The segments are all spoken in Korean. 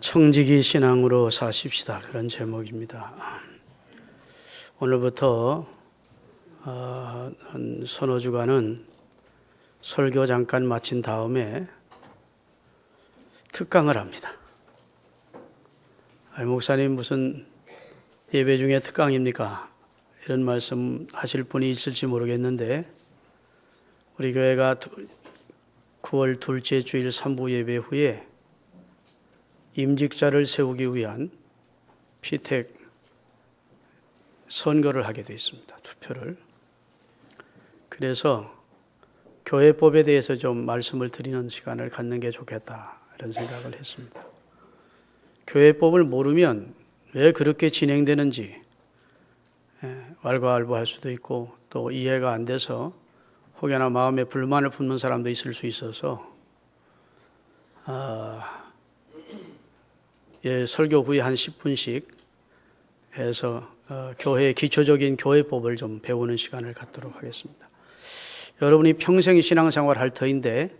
청지기 신앙으로 사십시다. 그런 제목입니다. 오늘부터 한 서너 주간은 설교 잠깐 마친 다음에 특강을 합니다. 목사님 무슨 예배 중에 특강입니까? 이런 말씀 하실 분이 있을지 모르겠는데 우리 교회가 9월 둘째 주일 3부 예배 후에 임직자를 세우기 위한 피택 선거를 하게 되어 있습니다. 투표를. 그래서 교회법에 대해서 좀 말씀을 드리는 시간을 갖는 게 좋겠다 이런 생각을 했습니다. 교회법을 모르면 왜 그렇게 진행되는지 왈가왈부할 수도 있고 또 이해가 안 돼서 혹여나 마음에 불만을 품는 사람도 있을 수 있어서 설교 후에 한 10분씩 해서 교회의 기초적인 교회법을 좀 배우는 시간을 갖도록 하겠습니다. 여러분이 평생 신앙생활 할 터인데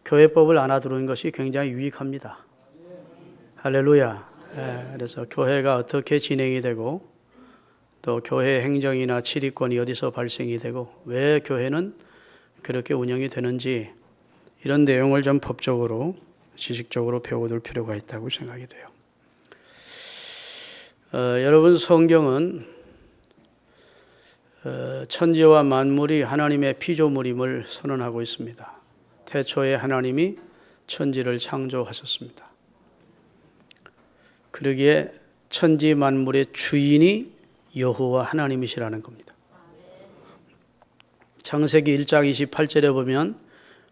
교회법을 알아두는 것이 굉장히 유익합니다. 할렐루야. 그래서 교회가 어떻게 진행이 되고 또 교회 행정이나 치리권이 어디서 발생이 되고 왜 교회는 그렇게 운영이 되는지 이런 내용을 좀 법적으로 지식적으로 배워둘 필요가 있다고 생각이 돼요. 여러분 성경은 천지와 만물이 하나님의 피조물임을 선언하고 있습니다. 태초에 하나님이 천지를 창조하셨습니다. 그러기에 천지 만물의 주인이 여호와 하나님이시라는 겁니다. 창세기 1장 28절에 보면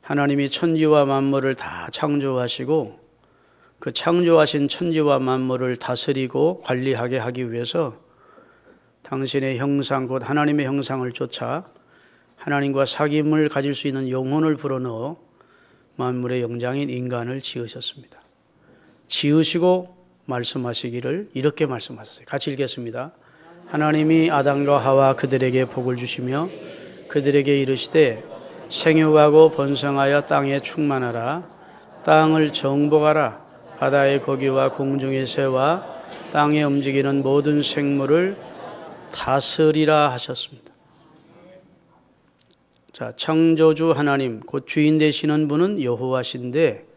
하나님이 천지와 만물을 다 창조하시고 그 창조하신 천지와 만물을 다스리고 관리하게 하기 위해서 당신의 형상 곧 하나님의 형상을 쫓아 하나님과 사귐을 가질 수 있는 영혼을 불어넣어 만물의 영장인 인간을 지으셨습니다. 지으시고 말씀하시기를 이렇게 말씀하셨어요. 같이 읽겠습니다. 하나님이 아담과 하와 그들에게 복을 주시며 그들에게 이르시되 생육하고 번성하여 땅에 충만하라. 땅을 정복하라. 바다의 고기와 공중의 새와 땅에 움직이는 모든 생물을 다스리라 하셨습니다. 자, 창조주 하나님 곧 주인 되시는 분은 여호와신데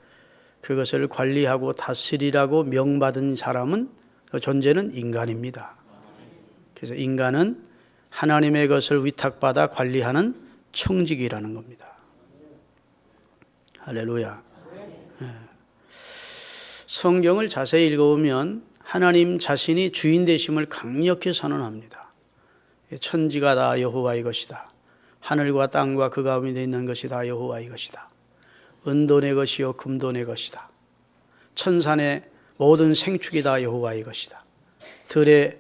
그것을 관리하고 다스리라고 명받은 사람은 존재는 인간입니다. 그래서 인간은 하나님의 것을 위탁받아 관리하는 청직이라는 겁니다. 할렐루야. 성경을 자세히 읽어보면 하나님 자신이 주인 되심을 강력히 선언합니다. 천지가 다 여호와의 것이다. 하늘과 땅과 그 가운데 있는 것이 다 여호와의 것이다. 은도 내 것이요 금도 내 것이다. 천산의 모든 생축이 다 여호와의 것이다. 들의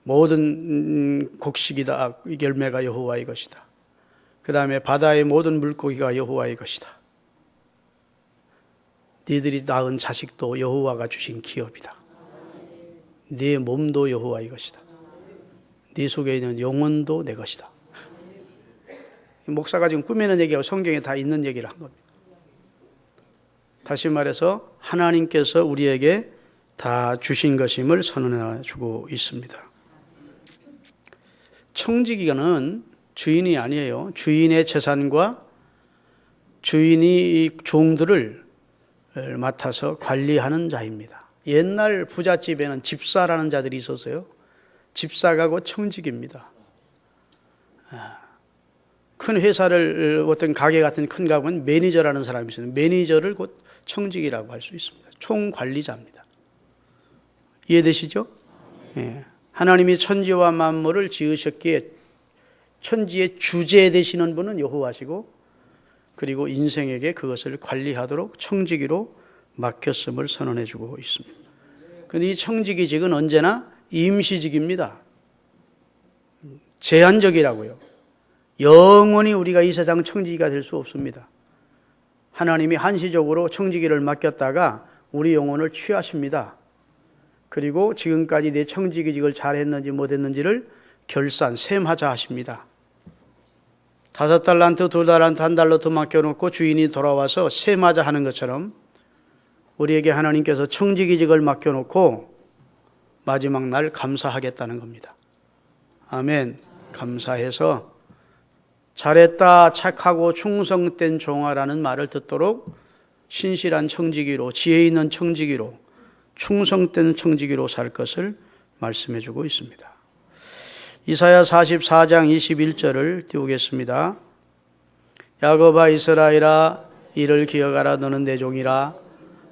모든 곡식이 다 열매가 여호와의 것이다. 그 다음에 바다의 모든 물고기가 여호와의 것이다. 니들이 낳은 자식도 여호와가 주신 기업이다. 네 몸도 여호와의 것이다. 네 속에 있는 영혼도 내 것이다. 목사가 지금 꾸미는 얘기하고 성경에 다 있는 얘기를 한 겁니다. 다시 말해서 하나님께서 우리에게 다 주신 것임을 선언해 주고 있습니다. 청지기는 주인이 아니에요. 주인의 재산과 주인이 종들을 맡아서 관리하는 자입니다. 옛날 부잣집에는 집사라는 자들이 있었어요. 집사가 곧 청지기입니다. 큰 회사를 어떤 가게 같은 큰 가게는 매니저라는 사람이 있어요. 매니저를 곧 청지기라고 할 수 있습니다. 총관리자입니다. 이해되시죠? 예. 하나님이 천지와 만물을 지으셨기에 천지의 주제 되시는 분은 여호와시고 그리고 인생에게 그것을 관리하도록 청지기로 맡겼음을 선언해 주고 있습니다. 그런데 이 청지기직은 언제나 임시직입니다. 제한적이라고요. 영원히 우리가 이 세상 청지기가 될 수 없습니다. 하나님이 한시적으로 청지기를 맡겼다가 우리 영혼을 취하십니다. 그리고 지금까지 내 청지기직을 잘했는지 못했는지를 결산, 셈하자 하십니다. 5달란트, 2달란트, 1달란트 맡겨놓고 주인이 돌아와서 셈하자 하는 것처럼 우리에게 하나님께서 청지기직을 맡겨놓고 마지막 날 감사하겠다는 겁니다. 아멘. 감사해서 잘했다, 착하고 충성된 종아라는 말을 듣도록 신실한 청지기로, 지혜 있는 청지기로, 충성된 청지기로 살 것을 말씀해 주고 있습니다. 이사야 44장 21절을 띄우겠습니다. 야곱아 이스라엘아 이를 기억하라. 너는 내 종이라.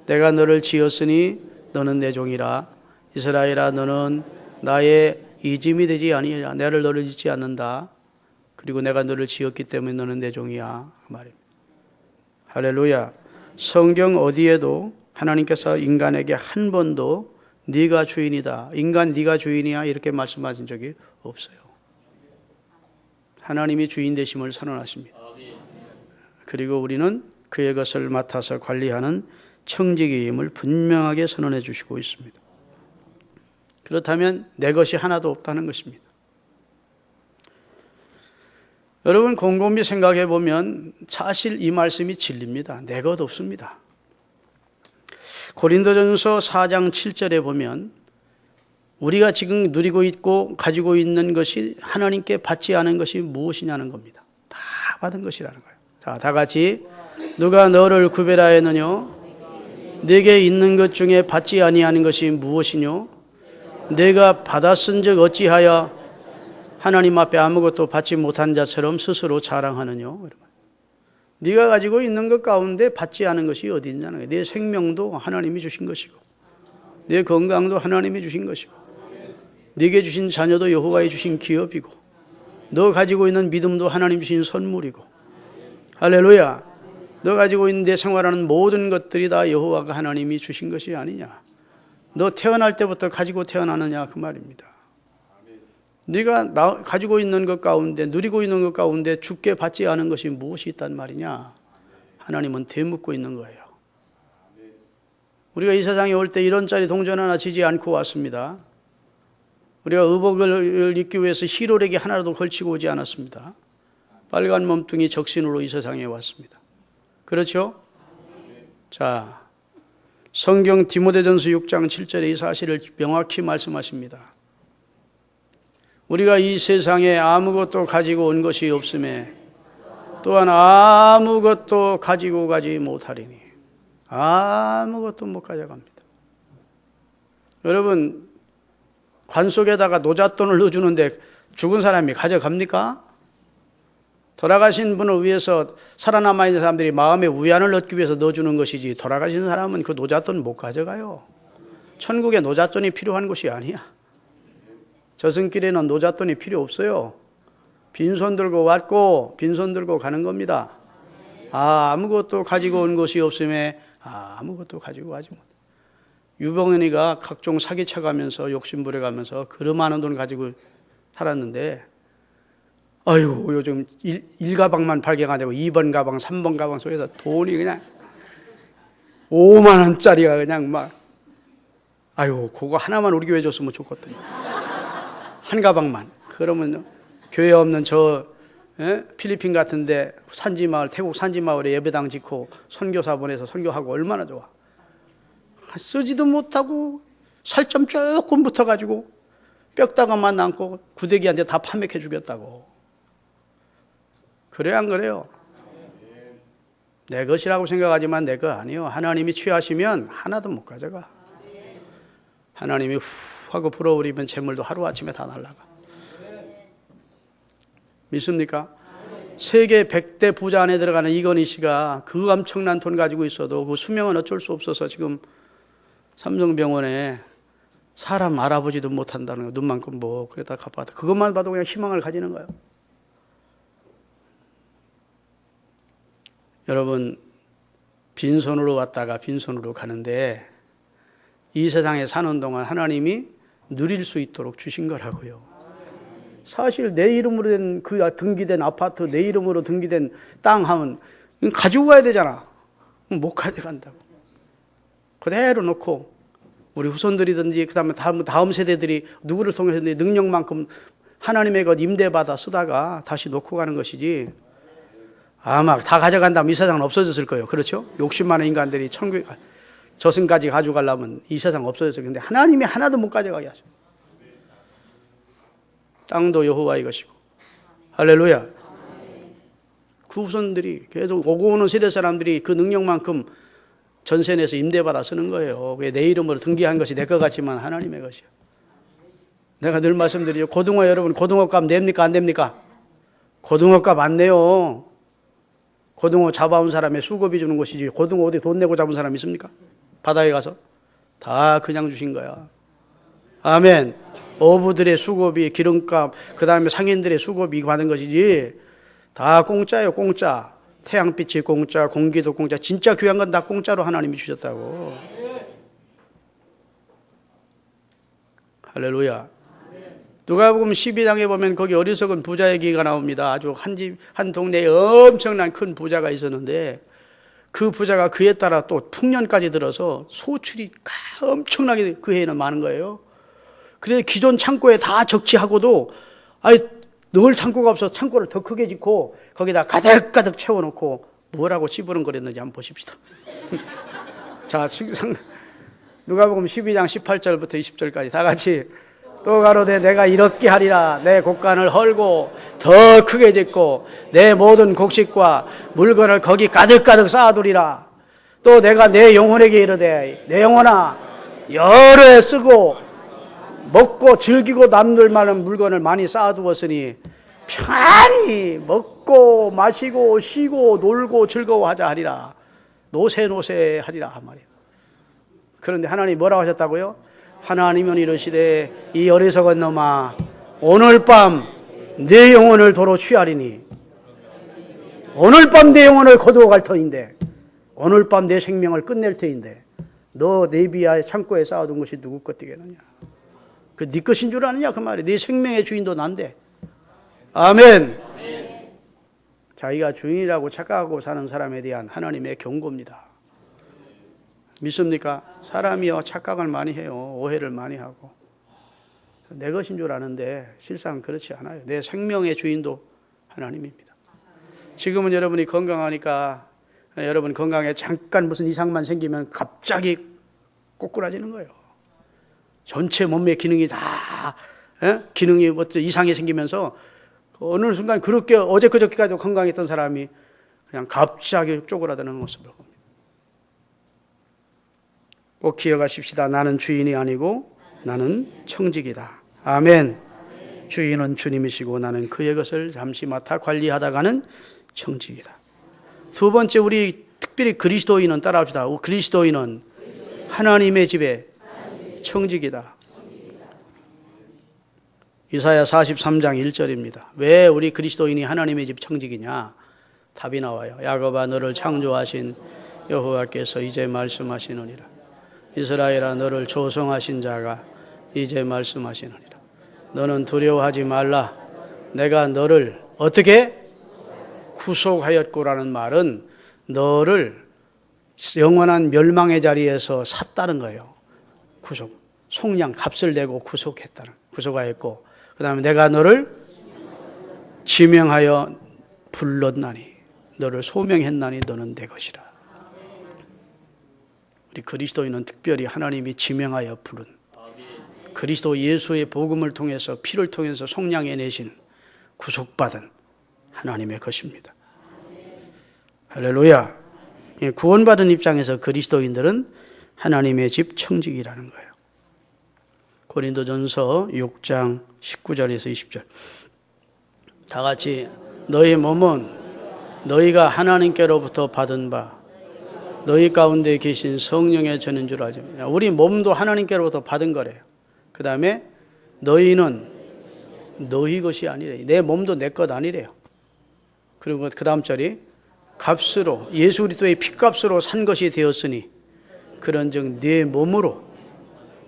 내가 너를 지었으니 너는 내 종이라. 이스라엘아 너는 나의 이짐이 되지 아니하라. 내가 너를 짓지 않는다. 그리고 내가 너를 지었기 때문에 너는 내 종이야. 그 말입니다. 할렐루야. 성경 어디에도 하나님께서 인간에게 한 번도 네가 주인이다, 인간 네가 주인이야 이렇게 말씀하신 적이 없어요. 하나님이 주인 되심을 선언하십니다. 그리고 우리는 그의 것을 맡아서 관리하는 청지기임을 분명하게 선언해 주시고 있습니다. 그렇다면 내 것이 하나도 없다는 것입니다. 여러분 곰곰이 생각해 보면 사실 이 말씀이 진리입니다. 내 것 없습니다. 고린도전서 4장 7절에 보면 우리가 지금 누리고 있고 가지고 있는 것이 하나님께 받지 않은 것이 무엇이냐는 겁니다. 다 받은 것이라는 거예요. 자, 다 같이 누가 너를 구별하였느냐? 내게 있는 것 중에 받지 아니하는 것이 무엇이뇨? 내가 받았은즉 어찌하여 하나님 앞에 아무것도 받지 못한 자처럼 스스로 자랑하느냐? 네가 가지고 있는 것 가운데 받지 않은 것이 어디 있냐는 거예요. 내 생명도 하나님이 주신 것이고 내 건강도 하나님이 주신 것이고 네게 주신 자녀도 여호와의 주신 기업이고 너 가지고 있는 믿음도 하나님 주신 선물이고 할렐루야. 너 가지고 있는 내 생활하는 모든 것들이 다 여호와가 하나님이 주신 것이 아니냐. 너 태어날 때부터 가지고 태어나느냐 그 말입니다. 네가 가지고 있는 것 가운데 누리고 있는 것 가운데 주께 받지 않은 것이 무엇이 있단 말이냐. 하나님은 되묻고 있는 거예요. 우리가 이 세상에 올 때 이런 짜리 동전 하나 지지 않고 왔습니다. 우리가 의복을 입기 위해서 희로레기 하나라도 걸치고 오지 않았습니다. 빨간 몸뚱이 적신으로 이 세상에 왔습니다. 그렇죠? 자, 성경 디모데전서 6장 7절에 이 사실을 명확히 말씀하십니다. 우리가 이 세상에 아무것도 가지고 온 것이 없음에 또한 아무것도 가지고 가지 못하리니 아무것도 못 가져갑니다. 여러분 관 속에다가 노잣돈을 넣어주는데 죽은 사람이 가져갑니까? 돌아가신 분을 위해서 살아남아 있는 사람들이 마음의 위안을 얻기 위해서 넣어주는 것이지 돌아가신 사람은 그 노잣돈 못 가져가요. 천국에 노잣돈이 필요한 곳이 아니야. 저승길에는 노잣돈이 필요 없어요. 빈손 들고 왔고 빈손 들고 가는 겁니다. 아무것도 가지고 온 것이 없음에 아무것도 가지고 가지 못해. 유병현이가 각종 사기쳐가면서 욕심부려가면서 그런 많은 돈 가지고 살았는데 아유 요즘 1가방만 발견 안 되고 2번 가방 3번 가방 속에서 돈이 그냥 5만 원짜리가 그냥 막 아유 그거 하나만 우리 교회 줬으면 좋겠더니 한 가방만. 그러면 교회 없는 저 필리핀 같은데 산지마을 태국 산지마을에 예배당 짓고 선교사 보내서 선교하고 얼마나 좋아. 쓰지도 못하고 살점 조금 붙어가지고 뼈다가만 남고 구데기한테 다 판매해 주겠다고. 그래 안 그래요? 내 것이라고 생각하지만 내 거 아니요. 하나님이 취하시면 하나도 못 가져가. 하나님이 후 하고 불어오르면 재물도 하루아침에 다 날아가. 믿습니까? 세계 100대 부자 안에 들어가는 이건희 씨가 그 엄청난 돈 가지고 있어도 그 수명은 어쩔 수 없어서 지금 삼성병원에 사람 알아보지도 못한다는 거. 눈만큼 뭐 그랬다 갚아다. 그것만 봐도 그냥 희망을 가지는 거예요. 여러분 빈손으로 왔다가 빈손으로 가는데 이 세상에 사는 동안 하나님이 누릴 수 있도록 주신 거라고요. 사실 내 이름으로 된 그 등기된 아파트, 내 이름으로 등기된 땅 하면 가지고 가야 되잖아. 못 가져간다고. 그대로 놓고 우리 후손들이든지 그다음에 다음 세대들이 누구를 통해서 내 능력만큼 하나님의 것 임대받아 쓰다가 다시 놓고 가는 것이지. 아마 다 가져간다면 이 세상은 없어졌을 거예요. 그렇죠? 욕심 많은 인간들이 천국에 저승까지 가져가려면 이 세상 없어졌어요. 근데 하나님이 하나도 못 가져가게 하셔. 땅도 여호와의 것이고. 할렐루야. 그 후손들이 계속 오고 오는 세대 사람들이 그 능력만큼 전세 내서 임대받아 쓰는 거예요. 내 이름으로 등기한 것이 내 것 같지만 하나님의 것이요. 내가 늘 말씀드리죠. 고등어 여러분 고등어값 냅니까 안 냅니까? 고등어값 안 내요. 고등어 잡아온 사람의 수고비 주는 것이지 고등어 어디 돈 내고 잡은 사람 있습니까? 바다에 가서 다 그냥 주신 거야. 아멘. 어부들의 수고비, 기름값, 그 다음에 상인들의 수고비 받은 것이지 다 공짜예요. 공짜. 태양빛이 공짜, 공기도 공짜. 진짜 귀한 건 다 공짜로 하나님이 주셨다고. 할렐루야. 누가복음 12장에 보면 거기 어리석은 부자 얘기가 나옵니다. 아주 한 동네에 엄청난 큰 부자가 있었는데 그 부자가 그에 따라 또 풍년까지 들어서 소출이 엄청나게 그 해에는 많은 거예요. 그래서 기존 창고에 다 적치하고도 늘 창고가 없어서 창고를 더 크게 짓고 거기다 가득가득 채워놓고 뭐라고 찌부름거렸는지 한번 보십시다. 자, 누가복음 12장 18절부터 20절까지 다 같이 또 가로되 내가 이렇게 하리라. 내 곡간을 헐고 더 크게 짓고 내 모든 곡식과 물건을 거기 가득가득 쌓아두리라. 또 내가 내 영혼에게 이르되 내 영혼아 여러 해 쓰고 먹고 즐기고 남들 많은 물건을 많이 쌓아두었으니 편안히 먹고 마시고 쉬고 놀고 즐거워하자 하리라. 노세 하리라 말이에요. 그런데 하나님이 뭐라고 하셨다고요? 하나님은 이르시되 이 어리석은 놈아 오늘 밤 내 영혼을 도로 취하리니 오늘 밤 내 영혼을 거두어 갈 터인데 오늘 밤 내 생명을 끝낼 터인데 너 네비야 창고에 쌓아둔 것이 누구 것 되겠느냐? 그 네 것인 줄 아느냐 그 말이야. 네 생명의 주인도 난데. 아멘. 자기가 주인이라고 착각하고 사는 사람에 대한 하나님의 경고입니다. 믿습니까? 사람이요 착각을 많이 해요. 오해를 많이 하고 내 것인 줄 아는데 실상 그렇지 않아요. 내 생명의 주인도 하나님입니다. 지금은 여러분이 건강하니까 여러분 건강에 잠깐 무슨 이상만 생기면 갑자기 꼬꾸라지는 거예요. 전체 몸의 기능이 다 기능이 이상이 생기면서 어느 순간 그렇게 어제 그저께까지 건강했던 사람이 그냥 갑자기 쪼그라드는 모습을 봅니다. 꼭 기억하십시다. 나는 주인이 아니고 나는 청직이다. 아멘. 주인은 주님이시고 나는 그의 것을 잠시 맡아 관리하다가는 청직이다. 두 번째 우리 특별히 그리스도인은 따라합시다. 그리스도인은 하나님의 집에 청직이다. 이사야 43장 1절입니다. 왜 우리 그리스도인이 하나님의 집 청직이냐? 답이 나와요. 야곱아 너를 창조하신 여호와께서 이제 말씀하시느니라. 이스라엘아 너를 조성하신 자가 이제 말씀하시느니라. 너는 두려워하지 말라. 내가 너를 어떻게 구속하였고라는 말은 너를 영원한 멸망의 자리에서 샀다는 거예요. 구속, 속량 값을 내고 구속하였고 그 다음에 내가 너를 지명하여 불렀나니 너를 소명했나니 너는 내 것이라. 우리 그리스도인은 특별히 하나님이 지명하여 부른 그리스도 예수의 복음을 통해서 피를 통해서 속량해내신 구속받은 하나님의 것입니다. 할렐루야. 구원받은 입장에서 그리스도인들은 하나님의 집 청직이라는 거예요. 고린도전서 6장 19절에서 20절 다 같이 너희 몸은 너희가 하나님께로부터 받은 바 너희 가운데 계신 성령의 전인 줄 알지. 우리 몸도 하나님께로부터 받은 거래요. 그 다음에 너희는 너희 것이 아니래. 내 몸도 내 것 아니래요. 그리고 그 다음 절이 값으로 예수 그리스도의 피값으로 산 것이 되었으니 그런즉 네 몸으로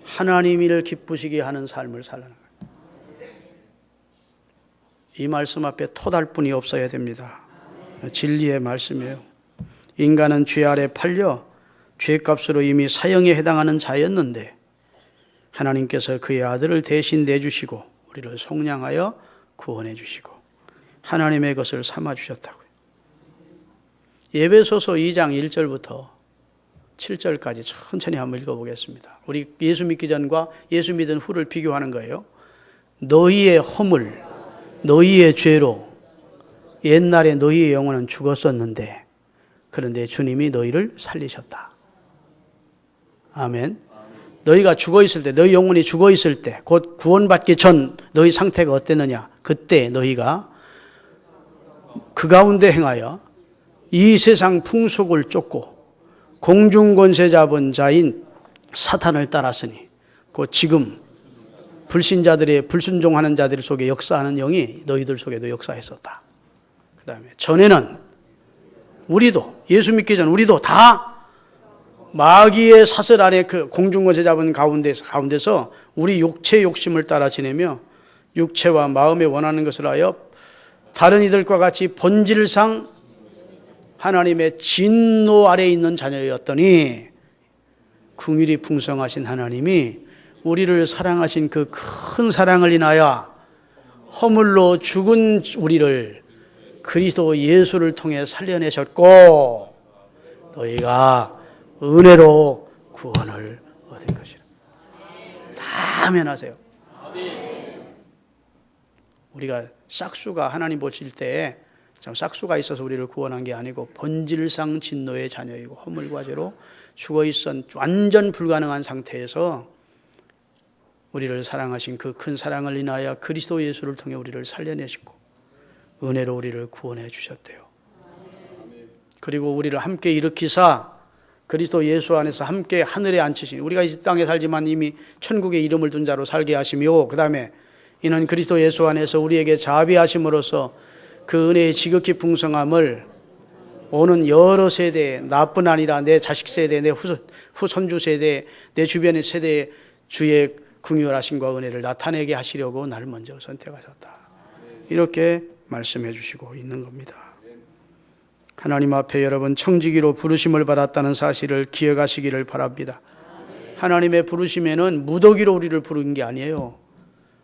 하나님을 기쁘시게 하는 삶을 살라는 거예요. 이 말씀 앞에 토달 뿐이 없어야 됩니다. 진리의 말씀이에요. 인간은 죄 아래 팔려 죄값으로 이미 사형에 해당하는 자였는데 하나님께서 그의 아들을 대신 내주시고 우리를 속량하여 구원해 주시고 하나님의 것을 삼아 주셨다고요. 에베소서 2장 1절부터 7절까지 천천히 한번 읽어보겠습니다. 우리 예수 믿기 전과 예수 믿은 후를 비교하는 거예요. 너희의 허물, 너희의 죄로 옛날에 너희의 영혼은 죽었었는데 그런데 주님이 너희를 살리셨다. 아멘. 너희가 죽어있을 때, 너희 영혼이 죽어있을 때, 곧 구원받기 전 너희 상태가 어땠느냐? 그때 너희가 그 가운데 행하여 이 세상 풍속을 쫓고 공중권세 잡은 자인 사탄을 따랐으니 곧 지금 불신자들의 불순종하는 자들 속에 역사하는 영이 너희들 속에도 역사했었다. 그 다음에 전에는 우리도 예수 믿기 전 우리도 다 마귀의 사슬 안에 그 공중권세 잡은 가운데서 우리 육체 욕심을 따라 지내며 육체와 마음에 원하는 것을 하여 다른 이들과 같이 본질상 하나님의 진노 아래에 있는 자녀였더니 긍휼이 풍성하신 하나님이 우리를 사랑하신 그 큰 사랑을 인하여 허물로 죽은 우리를 그리스도 예수를 통해 살려내셨고 너희가 은혜로 구원을 얻은 것이라. 다 아멘하세요. 우리가 싹수가 하나님 보실 때 참 싹수가 있어서 우리를 구원한 게 아니고 본질상 진노의 자녀이고 허물과 죄로 죽어있던 완전 불가능한 상태에서 우리를 사랑하신 그 큰 사랑을 인하여 그리스도 예수를 통해 우리를 살려내시고 은혜로 우리를 구원해 주셨대요. 그리고 우리를 함께 일으키사 그리스도 예수 안에서 함께 하늘에 앉히시니 우리가 이 땅에 살지만 이미 천국에 이름을 둔 자로 살게 하시며 그 다음에 이는 그리스도 예수 안에서 우리에게 자비하심으로써 그 은혜의 지극히 풍성함을 오는 여러 세대, 나뿐 아니라 내 자식 세대, 내 후손주 세대, 내 주변의 세대에 주의 긍휼하심과 은혜를 나타내게 하시려고 나를 먼저 선택하셨다. 이렇게 말씀해 주시고 있는 겁니다. 하나님 앞에 여러분 청지기로 부르심을 받았다는 사실을 기억하시기를 바랍니다. 하나님의 부르심에는 무더기로 우리를 부른 게 아니에요.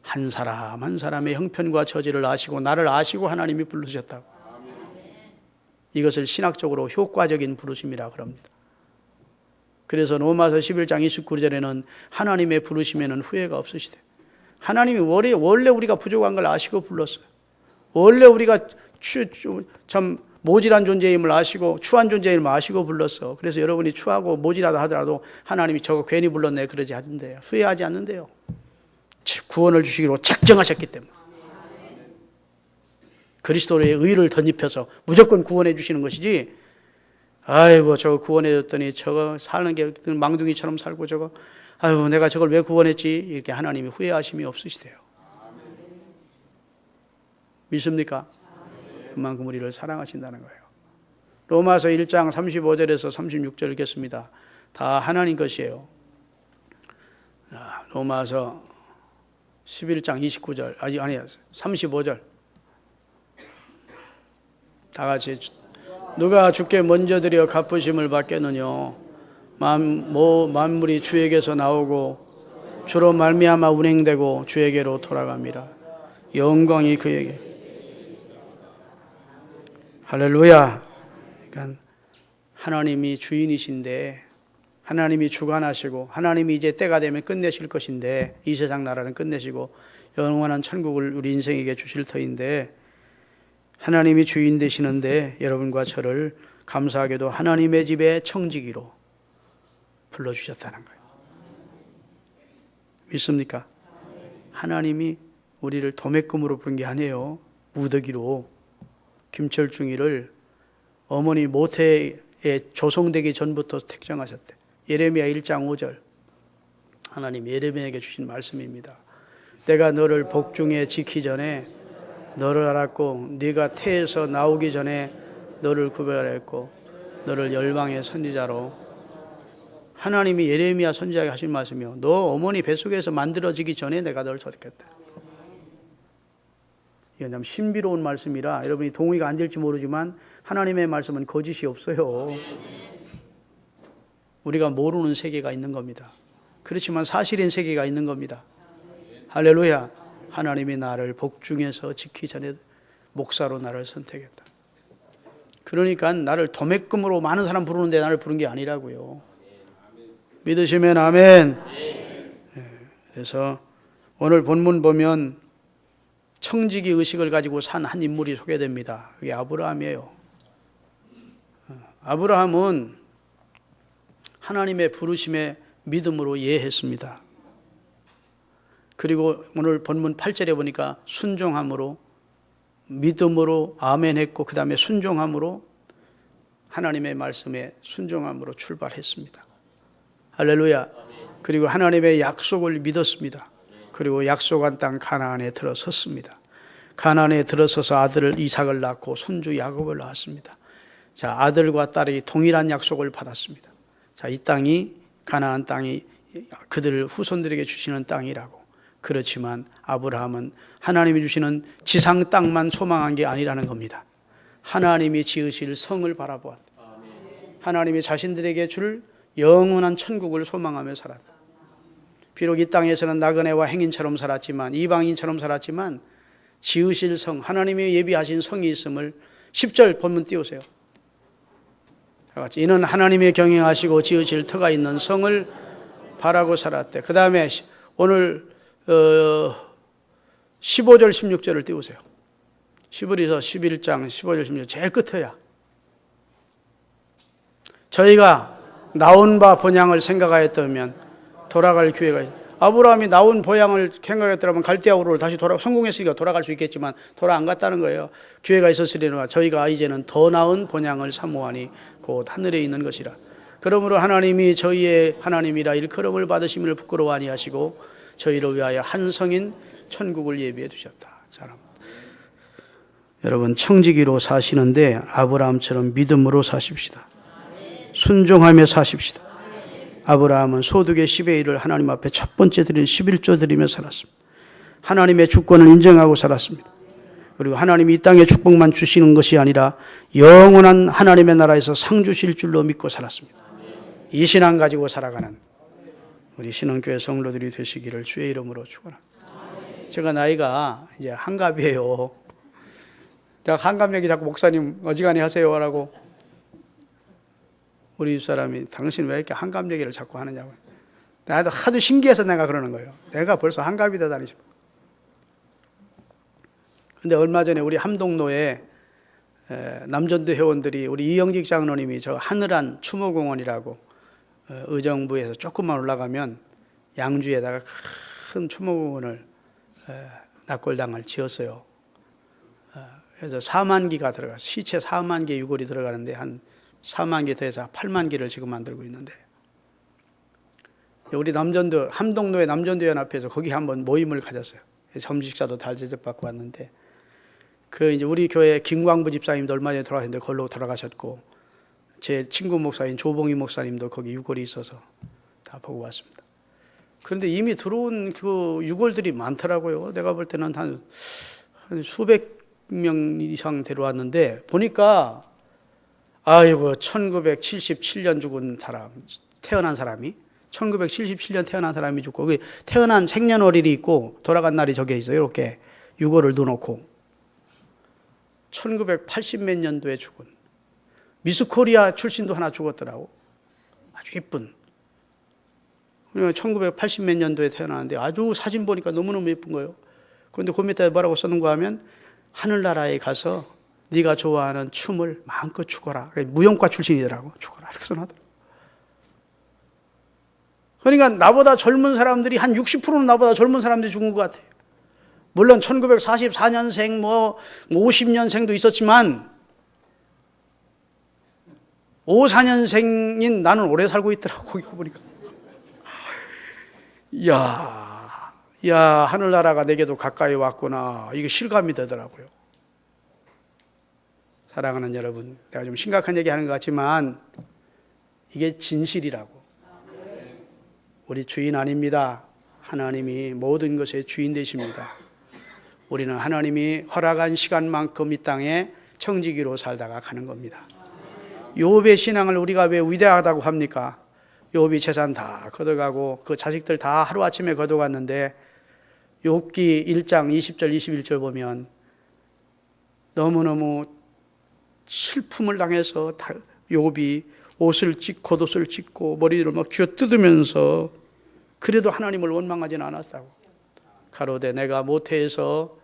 한 사람 한 사람의 형편과 처지를 아시고 나를 아시고 하나님이 부르셨다고. 이것을 신학적으로 효과적인 부르심이라 그럽니다. 그래서 로마서 11장 29절에는 하나님의 부르심에는 후회가 없으시대. 하나님이 원래 우리가 부족한 걸 아시고 불렀어요. 원래 우리가 참 모질한 존재임을 아시고 추한 존재임을 아시고 불렀어. 그래서 여러분이 추하고 모질하다 하더라도 하나님이 저거 괜히 불렀네 그러지 않는데요. 후회하지 않는데요. 구원을 주시기로 작정하셨기 때문에 그리스도의 의를 덧입혀서 무조건 구원해 주시는 것이지 아이고 저거 구원해 줬더니 저거 사는 게 망둥이처럼 살고 저거 아이고 내가 저걸 왜 구원했지 이렇게 하나님이 후회하심이 없으시대요. 믿습니까? 그만큼 우리를 사랑하신다는 거예요. 로마서 1장 35절에서 36절 읽겠습니다. 다 하나님 것이에요. 로마서 11장 29절 아니 35절 다 같이 누가 주께 먼저 드려 갚으심을 받겠느냐 만물이 주에게서 나오고 주로 말미암아 운행되고 주에게로 돌아갑니다. 영광이 그에게 할렐루야. 그러니까 하나님이 주인이신데 하나님이 주관하시고 하나님이 이제 때가 되면 끝내실 것인데 이 세상 나라는 끝내시고 영원한 천국을 우리 인생에게 주실 터인데 하나님이 주인 되시는데 여러분과 저를 감사하게도 하나님의 집에 청지기로 불러주셨다는 거예요. 믿습니까? 하나님이 우리를 도매금으로 부른 게 아니에요. 무더기로. 김철중이를 어머니 모태에 조성되기 전부터 택정하셨대. 예레미야 1장 5절 하나님 예레미야에게 주신 말씀입니다. 내가 너를 복중에 지키 전에 너를 알았고 네가 태에서 나오기 전에 너를 구별했고 너를 열방의 선지자로. 하나님이 예레미야 선지자에게 하신 말씀이요. 너 어머니 뱃속에서 만들어지기 전에 내가 너를 선택했다. 이건 참 신비로운 말씀이라 여러분이 동의가 안 될지 모르지만 하나님의 말씀은 거짓이 없어요. 우리가 모르는 세계가 있는 겁니다. 그렇지만 사실인 세계가 있는 겁니다. 할렐루야. 하나님이 나를 복중에서 지키기 전에 목사로 나를 선택했다. 그러니까 나를 도매금으로 많은 사람 부르는데 나를 부른 게 아니라고요. 믿으시면 아멘. 그래서 오늘 본문 보면 청지기 의식을 가지고 산 한 인물이 소개됩니다. 그게 아브라함이에요. 아브라함은 하나님의 부르심에 믿음으로 예했습니다. 그리고 오늘 본문 8절에 보니까 순종함으로, 믿음으로 아멘했고 그 다음에 순종함으로, 하나님의 말씀에 순종함으로 출발했습니다. 할렐루야. 그리고 하나님의 약속을 믿었습니다. 그리고 약속한 땅 가나안에 들어섰습니다. 가나안에 들어서서 아들 이삭을 낳고 손주 야곱을 낳았습니다. 자, 아들과 딸이 동일한 약속을 받았습니다. 자, 이 땅이, 가나안 땅이 그들 후손들에게 주시는 땅이라고. 그렇지만 아브라함은 하나님이 주시는 지상 땅만 소망한 게 아니라는 겁니다. 하나님이 지으실 성을 바라보았다. 하나님이 자신들에게 줄 영원한 천국을 소망하며 살았다. 비록 이 땅에서는 나그네와 행인처럼 살았지만, 이방인처럼 살았지만 지으실 성, 하나님이 예비하신 성이 있음을 10절 본문 띄우세요. 다 같이. 이는 하나님의 경영하시고 지으실 터가 있는 성을 바라고 살았대. 그 다음에 오늘 15절 16절을 띄우세요. 히브리서 11장 15절 16절 제일 끝에야. 저희가 나온 바 본향을 생각하였다면 돌아갈 기회가 있다. 아브라함이 나온 본향을 생각했더라면 갈대아 우르를 다시 성공했으니까 돌아갈 수 있겠지만 돌아 안 갔다는 거예요. 기회가 있었으리라 저희가 이제는 더 나은 본향을 사모하니 곧 하늘에 있는 것이라. 그러므로 하나님이 저희의 하나님이라 일컬음을 받으심을 부끄러워 아니하시고 저희를 위하여 한 성인 천국을 예비해 두셨다. 사람. 여러분, 청지기로 사시는데 아브라함처럼 믿음으로 사십시다. 순종하며 사십시다. 아브라함은 소득의 10의 1을 하나님 앞에 첫 번째 드린 11조 드리며 살았습니다. 하나님의 주권을 인정하고 살았습니다. 그리고 하나님이 이 땅에 축복만 주시는 것이 아니라 영원한 하나님의 나라에서 상 주실 줄로 믿고 살았습니다. 이 신앙 가지고 살아가는 우리 신흥교회 성도들이 되시기를 주의 이름으로 축원합니다. 제가 나이가 이제 한갑이에요. 제가 한갑 얘기 자꾸 목사님 어지간히 하세요 라고 우리 집사람이 당신 왜 이렇게 한갑 얘기를 자꾸 하느냐고. 나도 하도 신기해서 내가 그러는 거예요. 내가 벌써 한갑이 되다니. 근데 얼마 전에 우리 함동로에 남전도 회원들이 우리 이영직 장로님이 저 하늘안 추모공원이라고 의정부에서 조금만 올라가면 양주에다가 큰 추모공원을 낙골당을 지었어요. 그래서 4만 기가 들어가 시체 4만 개 유골이 들어가는데 한 4만 개 더해서 8만 개를 지금 만들고 있는데 우리 남전도 함동로의 남전도 연합회에서 거기 한번 모임을 가졌어요. 점식사도 다 대접받고 왔는데 그 이제 우리 교회 김광부 집사님도 얼마 전에 돌아가셨는데 걸로 돌아가셨고 제 친구 목사인 조봉희 목사님도 거기 유골이 있어서 다 보고 왔습니다. 그런데 이미 들어온 그 유골들이 많더라고요. 내가 볼 때는 한 수백 명 이상 데려왔는데 보니까 아이고 1977년 죽은 사람, 태어난 사람이 1977년 태어난 사람이 죽고 그 태어난 생년월일이 있고 돌아간 날이 저게 있어요. 이렇게 유골을 넣어놓고 1980 몇 년도에 죽은 미스코리아 출신도 하나 죽었더라고. 아주 이쁜. 1980 몇 년도에 태어났는데 아주 사진 보니까 너무너무 예쁜 거예요. 그런데 그 밑에 뭐라고 써놓은가 하면 하늘나라에 가서 네가 좋아하는 춤을 마음껏 추거라. 무용과 출신이더라고. 추거라. 이렇게 써놨더라고. 그러니까 나보다 젊은 사람들이 한 60%는 나보다 젊은 사람들이 죽은 것 같아요. 물론 1944년생 뭐 50년생도 있었지만 54년생인 나는 오래 살고 있더라고. 이거 보니까. 이야, 하늘나라가 내게도 가까이 왔구나. 이게 실감이 되더라고요. 사랑하는 여러분, 내가 좀 심각한 얘기 하는 것 같지만 이게 진실이라고. 우리 주인 아닙니다. 하나님이 모든 것의 주인 되십니다. 우리는 하나님이 허락한 시간만큼 이 땅에 청지기로 살다가 가는 겁니다. 욥의 신앙을 우리가 왜 위대하다고 합니까? 욥이 재산 다 걷어가고 그 자식들 다 하루아침에 걷어갔는데 욥기 1장 20절 21절 보면 너무너무 슬픔을 당해서 욥이 옷을 찢고 겉옷을 찢고 머리를 막 쥐어뜯으면서 그래도 하나님을 원망하지는 않았다고. 가로되 내가 모태에서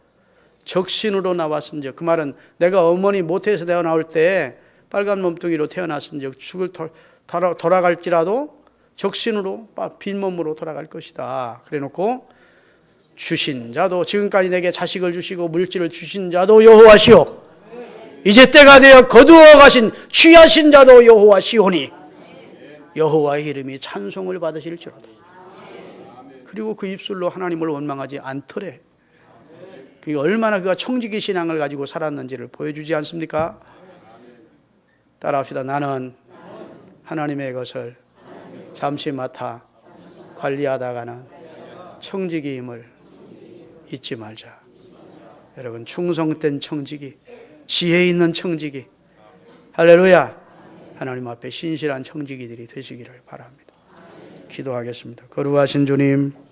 적신으로 나왔은즉, 그 말은 내가 어머니 모태에서 태어나올 때 빨간 몸뚱이로 태어났은즉 죽을 돌아갈지라도 적신으로 빈몸으로 돌아갈 것이다. 그래놓고 주신 자도, 지금까지 내게 자식을 주시고 물질을 주신 자도 여호와시오, 이제 때가 되어 거두어 가신 취하신 자도 여호와시오니 여호와의 이름이 찬송을 받으실지로다. 그리고 그 입술로 하나님을 원망하지 않더래. 그게 얼마나 그가 청지기 신앙을 가지고 살았는지를 보여주지 않습니까? 따라합시다. 나는 하나님의 것을 잠시 맡아 관리하다가는 청지기임을 잊지 말자. 여러분, 충성된 청지기, 지혜 있는 청지기, 할렐루야, 하나님 앞에 신실한 청지기들이 되시기를 바랍니다. 기도하겠습니다. 거룩하신 주님,